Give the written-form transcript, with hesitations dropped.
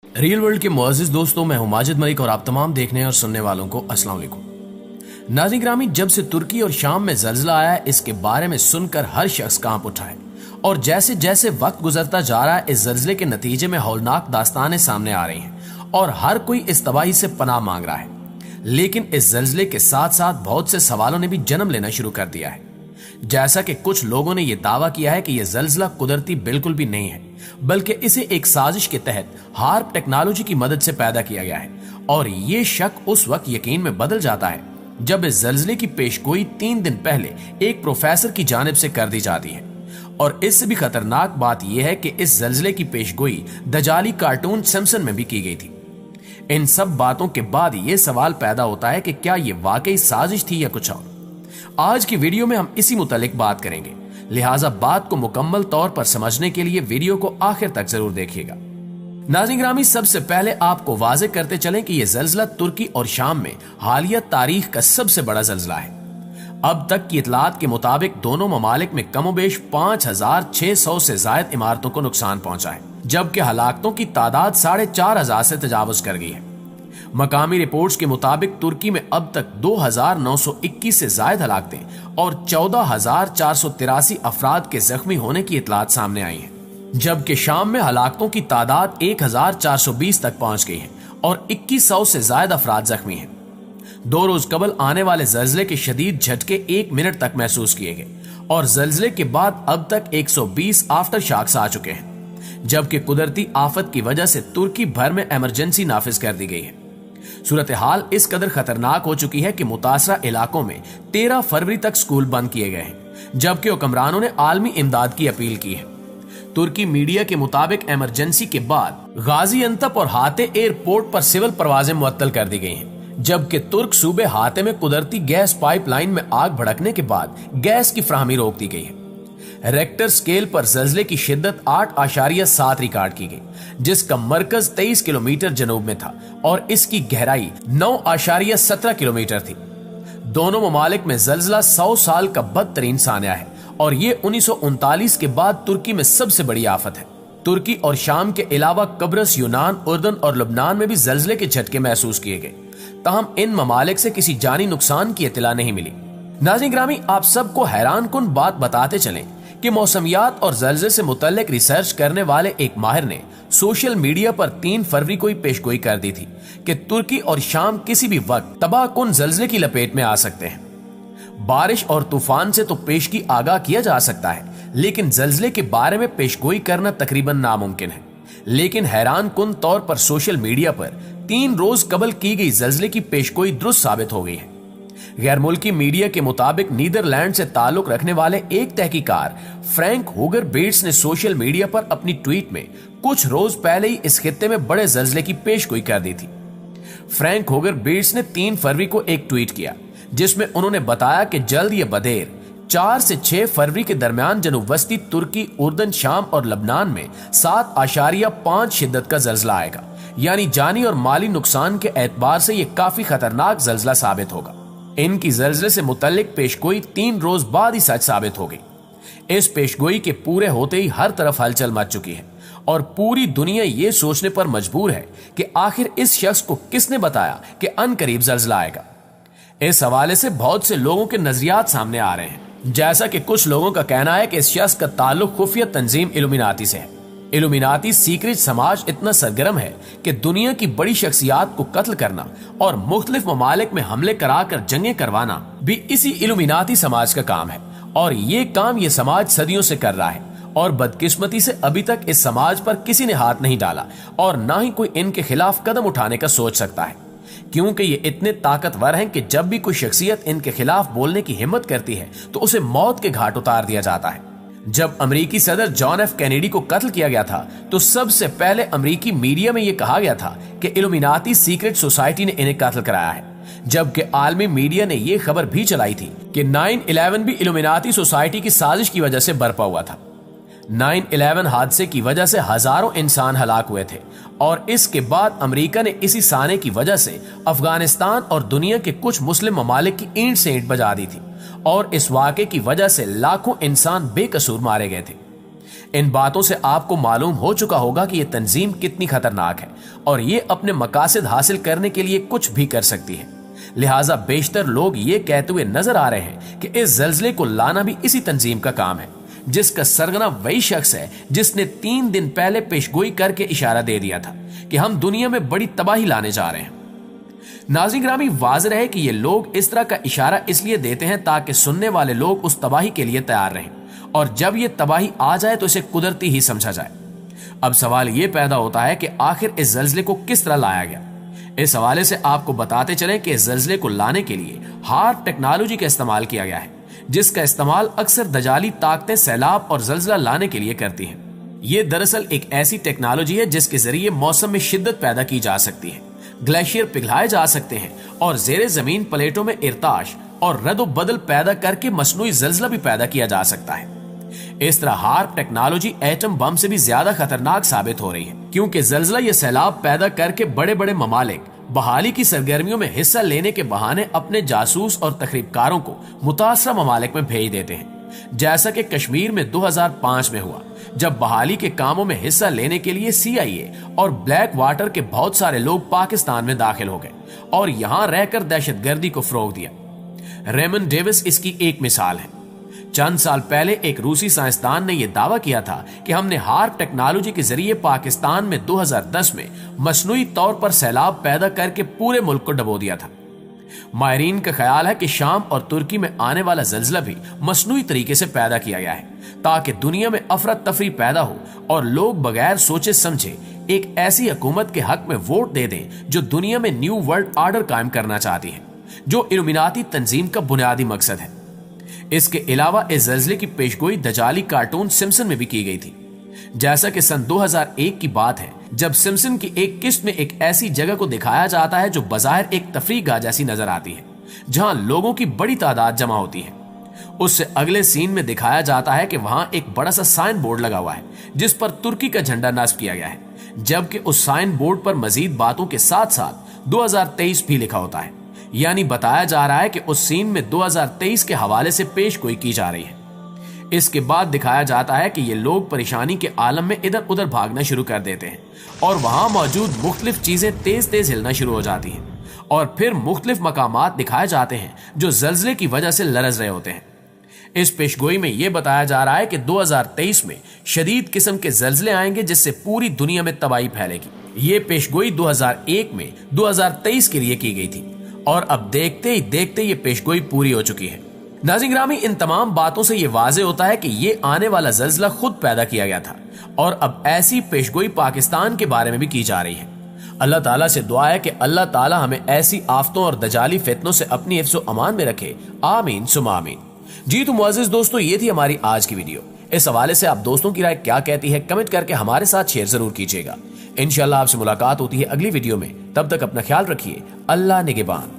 Real world के मुअज़्ज़िज़ दोस्तों, मैं हूं माजिद मलिक और आप तमाम देखने और सुनने वालों को अस्सलाम वालेकुम। नाज़रीन ग्रामी, जब से तुर्की और शाम में जल्जला आया है, इसके बारे में सुनकर हर शख्स कांप उठा है और जैसे जैसे वक्त गुजरता जा रहा है, इस जल्जले के नतीजे में हौलनाक दास्तानें सामने आ रही हैं और हर कोई इस तबाही से पनाह मांग रहा है। लेकिन इस जल्जले के साथ साथ बहुत से सवालों ने भी जन्म लेना शुरू कर दिया है। जैसा कि कुछ लोगों ने यह दावा किया है कि यह जल्जला कुदरती बिल्कुल भी नहीं है, बल्कि इसे एक साजिश के तहत हार्प टेक्नोलॉजी की मदद से पैदा किया गया है। और ये शक उस वक्त यकीन में बदल जाता है जब इस जल्जले की पेशगोई 3 दिन पहले एक प्रोफेसर की जानिब से कर दी जाती है। और इससे भी खतरनाक बात यह है कि इस जल्जले की पेशगोई दजाली कार्टून सिम्पसन में भी की गई थी। इन सब बातों के बाद यह सवाल पैदा होता है कि क्या यह वाकई साजिश थी या कुछ और। आज की वीडियो में हम इसी मुतालिक बात करेंगे, लिहाजा बात को मुकम्मल तौर पर समझने के लिए वीडियो को आखिर तक जरूर देखिएगा। नाज़रीन ग्रामी, सबसे पहले आपको वाज़ेह करते चलें कि यह जल्जला तुर्की और शाम में हालिया तारीख का सबसे बड़ा जल्जला है। अब तक की इतलात के मुताबिक दोनों ममालिक में कमोबेश 5600 से ज्यादा इमारतों को नुकसान पहुंचा है, जबकि हलाकतों की तादाद 4500 से तजावुज कर गई है। मकामी रिपोर्ट्स के मुताबिक तुर्की में अब तक 2921 से ज्यादा हलाकतें और 14,483 अफराद के जख्मी होने की इतलात सामने आई हैं, जबकि शाम में हलाकतों की तादाद 1420 तक पहुंच गई है और 2100 से ज्यादा अफराद जख्मी हैं। 2 रोज कबल आने वाले जल्जले के शदीद झटके 1 मिनट तक महसूस किए गए और जल्जले के बाद अब तक 120 आफ्टर शॉक्स आ चुके हैं, जबकि कुदरती आफत की वजह से तुर्की भर में इमरजेंसी नाफिज कर दी गई है। सूरत हाल इस कदर खतरनाक हो चुकी है कि मुतासरा इलाकों में 13 फरवरी तक स्कूल बंद किए गए हैं, जबकि हुक्मरानों ने आलमी इमदाद की अपील की है। तुर्की मीडिया के मुताबिक इमरजेंसी के बाद गाजियान्तप और हाते एयरपोर्ट पर सिविल परवाजें मुअत्तल कर दी गई हैं, जबकि तुर्क सूबे हाते में कुदरती गैस पाइपलाइन में आग भड़कने के बाद गैस की फ्राहमी रोक दी गई है। रेक्टर स्केल पर जल्जले की शिद्दत 8.7 रिकॉर्ड की गई, जिसका मरकज 23 किलोमीटर जनूब में था और इसकी गहराई 9.17 किलोमीटर थी। दोनों ममालिक में जल्जला 100 साल का बदतरीन सानिया है और ये 1939 के बाद तुर्की में सबसे बड़ी आफत है। तुर्की और शाम के अलावा कब्रस, यूनान, उर्दन और लुबनान में भी जल्जले के झटके महसूस किए गए, ताहम इन ममालिक से किसी जानी नुकसान की इत्तला नहीं मिली। नाज़रीन ग्रामी, आप सबको हैरान कुन बात बताते चलें कि मौसमियात और जल्जले से मुतल्लिक रिसर्च करने वाले एक माहिर ने सोशल मीडिया पर 3 फरवरी को ही पेशगोई कर दी थी कि तुर्की और शाम किसी भी वक्त तबाहकुन जल्जले की लपेट में आ सकते हैं। बारिश और तूफान से तो पेशगी आगाह किया जा सकता है, लेकिन जल्जले के बारे में पेशगोई करना तकरीबन नामुमकिन है। लेकिन हैरान कुन तौर पर सोशल मीडिया पर 3 रोज कबल की गई जल्जले की पेशगोई दुरुस्त साबित हो गई है। गैर मुल्की मीडिया के मुताबिक नीदरलैंड से ताल्लुक रखने वाले एक तहकीकार फ्रैंक होगर बेट्स ने सोशल मीडिया पर अपनी ट्वीट में कुछ रोज पहले ही इस खित्ते में बड़े जल्जले की पेशगोई कर दी थी। फ्रैंक होगर बेट्स ने 3 फरवरी को एक ट्वीट किया, जिसमें उन्होंने बताया कि जल्द या बदेर 4 से 6 फरवरी के दरमियान जनूब वस्ती तुर्की, उर्दन, शाम और लबनान में 7.5 शिद्दत का जल्जला आएगा। यानी जानी और माली नुकसान के एतबार से यह काफी खतरनाक जल्जला साबित होगा। इनकी जल्जले से मुतल्लिक पेशगोई 3 रोज बाद ही सच साबित हो गई। इस पेशगोई के पूरे होते ही हर तरफ हलचल मच चुकी है और पूरी दुनिया ये सोचने पर मजबूर है कि आखिर इस शख्स को किसने बताया कि अनकरीब जल्जला आएगा। इस हवाले से बहुत से लोगों के नजरियात सामने आ रहे हैं, जैसा कि कुछ लोगों का कहना है कि इस शख्स का ताल्लुक खुफिया तंजीम इल्यूमिनाती से है। इल्यूमिनाती सीक्रेट समाज इतना सरगर्म है कि दुनिया की बड़ी शख्सियात को कत्ल करना और मुख्तलिफ ममालिक में हमले कराकर जंगें करवाना भी इसी इल्यूमिनाती समाज का काम है और ये काम ये समाज सदियों से कर रहा है। और बदकिस्मती से अभी तक इस समाज पर किसी ने हाथ नहीं डाला और ना ही कोई इनके खिलाफ कदम उठाने का सोच सकता है, क्योंकि ये इतने ताकतवर हैं कि जब भी कोई शख्सियत इनके खिलाफ बोलने की हिम्मत करती है तो उसे मौत के घाट उतार दिया जाता है। जब अमेरिकी सदर जॉन एफ कैनेडी को कत्ल किया गया था तो सबसे पहले अमेरिकी मीडिया में यह कहा गया था कि इल्यूमिनाती सीक्रेट सोसाइटी ने इन्हें कत्ल कराया है, जबकि आलमी मीडिया ने यह खबर भी चलाई थी कि 9/11 भी इल्यूमिनाती सोसाइटी की साजिश की वजह से बरपा हुआ था। 9/11 हादसे की वजह से हजारों इंसान हलाक हुए थे और इसके बाद अमेरिका ने इसी साने की वजह से अफगानिस्तान और दुनिया के कुछ मुस्लिम ममालिक की ईंट से ईंट बजा दी थी और इस वाक़े की वजह से लाखों इंसान बेकसूर मारे गए थे। इन बातों से आपको मालूम हो चुका होगा कि यह तंजीम कितनी खतरनाक है और ये अपने मकासद हासिल करने के लिए कुछ भी कर सकती है। लिहाजा बेशतर लोग ये कहते हुए नजर आ रहे हैं कि इस जल्जले को लाना भी इसी तंजीम का काम है, जिसका सरगना वही शख्स है जिसने 3 दिन पहले पेशगोई करके इशारा दे दिया था कि हम दुनिया में बड़ी तबाही लाने जा रहे हैं। नाज़रीन ग्रामी, वाज़ेह है कि ये लोग इस तरह का इशारा इसलिए देते हैं ताकि सुनने वाले लोग उस तबाही के लिए तैयार रहें, और जब ये तबाही आ जाए तो इसे कुदरती ही समझा जाए। अब सवाल ये पैदा होता है कि आखिर इस जल्जले को किस तरह लाया गया। इस हवाले से आपको बताते चलें कि इस जल्जले को लाने के लिए हार्प टेक्नोलॉजी का इस्तेमाल किया गया है, जिसका इस्तेमाल अक्सर दजाली ताकतें सैलाब और जल्जला लाने के लिए करती हैं। ये दरअसल एक ऐसी टेक्नोलॉजी है जिसके जरिए मौसम में शिद्दत पैदा की जा सकती है, ग्लेशियर पिघलाए जा सकते हैं और जेरे जमीन प्लेटों में इरताश और रद्द बदल पैदा करके मसनूई जल्जला भी पैदा किया जा सकता है। इस तरह हार्प टेक्नोलॉजी एटम बम से भी ज्यादा खतरनाक साबित हो रही है, क्योंकि जल्जला ये सैलाब पैदा करके बड़े बड़े ममालिक बहाली की सरगर्मियों में हिस्सा लेने के बहाने अपने जासूस और तखरीबकारों को मुतासरा ममालिक में भेज देते हैं, जैसा कि कश्मीर में 2005 में हुआ, जब बहाली के कामों में हिस्सा लेने के लिए CIA और ब्लैक वाटर के बहुत सारे लोग पाकिस्तान में दाखिल हो गए और यहां रहकर दहशतगर्दी को फरोग दिया। रेमन डेविस इसकी एक मिसाल है। चंद साल पहले एक रूसी साइंसदान ने यह दावा किया था कि हमने हार्प टेक्नोलॉजी के जरिए पाकिस्तान में 2010 में मसनूई तौर पर सैलाब पैदा करके पूरे मुल्क को डबो दिया था। माहिरीन का ख्याल है कि शाम और तुर्की में आने वाला जल्जला भी मसनूई तरीके से पैदा किया गया है, ताकि दुनिया में अफरा तफरी पैदा हो और लोग बगैर सोचे समझे एक ऐसी हुकूमत के हक में वोट दे दें जो दुनिया में न्यू वर्ल्ड ऑर्डर कायम करना चाहती है, जो इल्यूमिनाती तंजीम का बुनियादी मकसद है। इसके अलावा इस जल्जले की पेशगोई दजाली कार्टून सिम्पसन में भी की गई थी। जैसा कि सन 2001 की बात है, जब सिम्पसन की एक किस्त में एक ऐसी जगह को दिखाया जाता है जो बज़ाहिर एक तफरीहगाह जैसी नजर आती है, जहां लोगों की बड़ी तादाद जमा होती है। उससे अगले सीन में दिखाया जाता है कि वहां एक बड़ा सा साइन बोर्ड लगा हुआ है जिस पर तुर्की का झंडा नस्ब किया गया है, जबकि उस साइन बोर्ड पर मजीद बातों के साथ साथ 2023 भी लिखा होता है। यानी बताया जा रहा है कि उस सीन में 2023 के हवाले से पेशगोई की जा रही है। इसके बाद दिखाया जाता है कि ये लोग परेशानी के आलम में इधर उधर भागना शुरू कर देते हैं और वहां मौजूद मुख्तलिफ चीजें तेज तेज हिलना शुरू हो जाती हैं, और फिर मुख्तलिफ मकामात दिखाए जाते हैं जो जल्जले की वजह से लरज रहे होते हैं। इस पेशगोई में यह बताया जा रहा है कि 2023 में शदीद किस्म के जल्जले आएंगे जिससे पूरी दुनिया में तबाही फैलेगी। ये पेशगोई 2001 में 2023 के लिए की गई थी और अब देखते ही देखते ये पेशगोई पूरी हो चुकी है। नाज़रीन ग्रामी, इन तमाम बातों से ये वाज़ेह होता है कि ये आने वाला जल्जला खुद पैदा किया गया था और अब ऐसी पेशगोई पाकिस्तान के बारे में भी की जा रही है। अल्लाह ताला से दुआ है कि अल्लाह ताला हमें ऐसी आफतों और दजाली फितनों से अपनी हिफ्ज़ व अमान में रखे। आमीन सुमा आमीन। जी तो मुअज़्ज़िज़ दोस्तों, ये थी हमारी आज की वीडियो। इस हवाले से आप दोस्तों की राय क्या कहती है कमेंट करके हमारे साथ शेयर जरूर कीजिएगा। इंशाअल्लाह आपसे मुलाकात होती है अगली वीडियो में। तब तक अपना ख्याल रखिए। अल्लाह निगहबान।